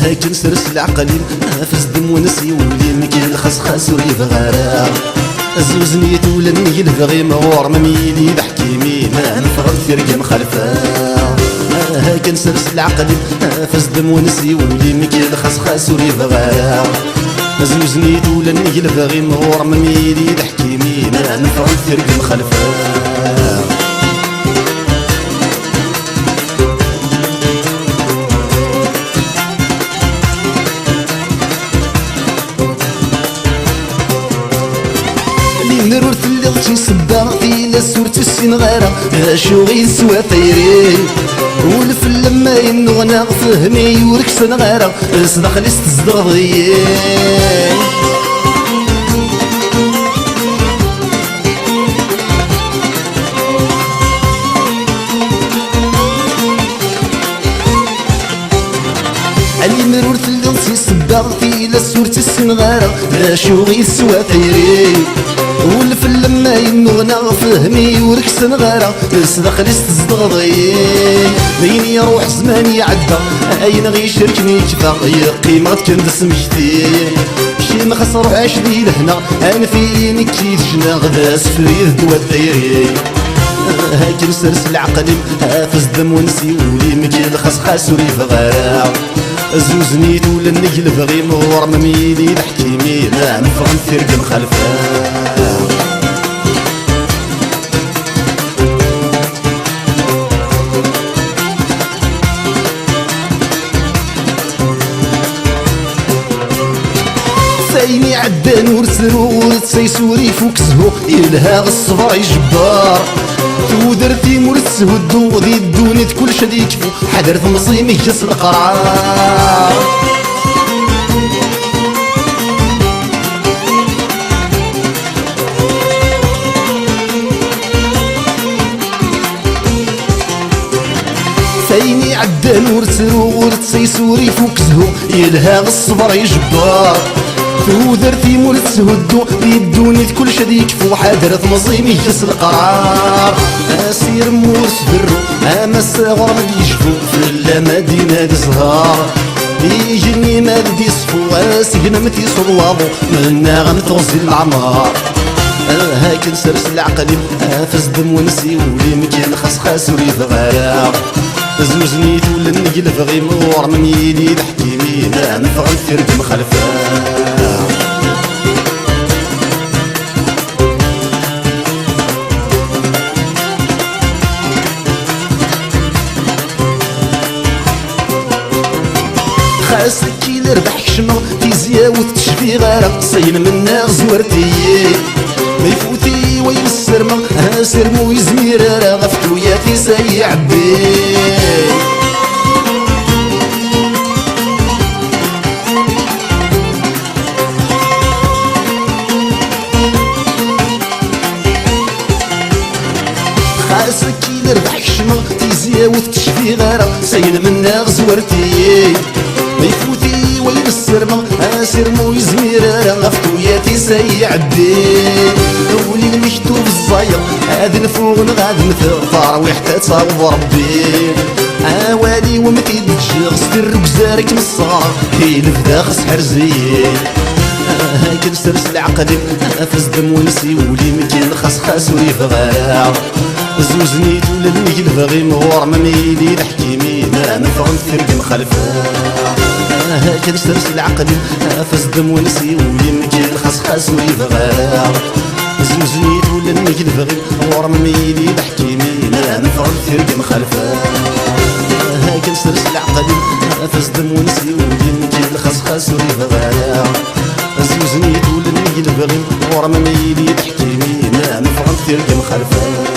هاك نسرس العقلي نافس دم ونسي ولي مكي الخسخاس وريف غارة زوزنيت ولا نيل بغي مغور مميلي بحكيمي ما نفرض في رقم خلفه. هاك نسرس العقلي نافس دم ونسي ولي مكي الخسخاس وريف غارة زوزنيت ولا نيل بغي مغور مميلي بحكيمي ما نفرض في رقم خلفه. نرور في الليل تنسبا إلا سورة السنغارة شو غيسوا طيرين والفل لما ينغنى فهمي ورك سنغارة صدق لي ستزدغضيين. اللي مرور في الليل تنسبا إلا سورة السنغارة شو غيسوا طيرين والفل لما ينغنى فهمي ورك سنغارة صدق لي ستزدغضيين. بين يروح زمان يعدى اين غيشركني كفا قيمة كندس مجدين شي ما خسر عاش لي لهنا انا فيني كي جنا غدا سفريد دوا الدايرين. هاك نسرس العقل حافز دم ونسي ولي مكي الخسخاس وريف غارة زوزنيت ولا النجل بغي مغور مميلي بحكيمي ما نفهم فرق مخالفة. فايني عدى نور سرور تسيسوري فوق زهو يلها الصبر يجبار ودرتي مرس هدو ذي الدونيت كل شي يكفو حضرت مصيمي جس القرار. فايني عدى نور سرور تسيسوري فوق زهو يلها الصبر يجبار ودرتي مرت هدو يدوني كل شي يكفو حضرت مصيمي جس القرار. اسير موس برو اما الصغر ما يجفو في المدينة الزهار يجني ما بدي صفو اسجن متي صلابو منا غنتغزي العمار. هاك نسرس العقلي حافز دم ونسي ولي مكان خسخاس وريف غارة زوزنيت ولا النجل بغي مور من يدي بحكيمي ما نفهم فرق مخلفة. خاصك كي لربح كشمة تيزيا وتشفي غارة صين منا غزورتي ما يفوتي وين السرمة سرمو يزمير راه غفتو يا تيساي عبي. خاصك كي لربح كشمة تيزيا وتشفي غارة صين منا غزورتي ما يفوتي وين السرمة سرمو يزمير راه غفتو يا تيساي عبي. ولي المكتوب الزاير هاد نفوغ غاد مثغفر وحتى تصاوب ربي عوالي ومتي تجي غسل الركزارك من الصغر كيلف داخل سحر زين. هاك نسرس العقل حافز دم ونسي ولي مكان خسخاس وريف غارة زوزنيت ولا النجل بغي مغور مميلي بحكيمي ما نفهم فرق مخالفة. هاك نسرس العقل حافز دم ونسي ولي مكان خسخاس وريف غارة زوزنيت ولا النجل بغي مغور مميلي بحكيمي ما نفهم فرق مخالفة. هاك نسرس العقل حافز دم ونسي ولي مكان خسخاس وريف غارة زوزنيت ولا النجل بغي مغور مميلي بحكيمي ما نفهم فرق مخالفة.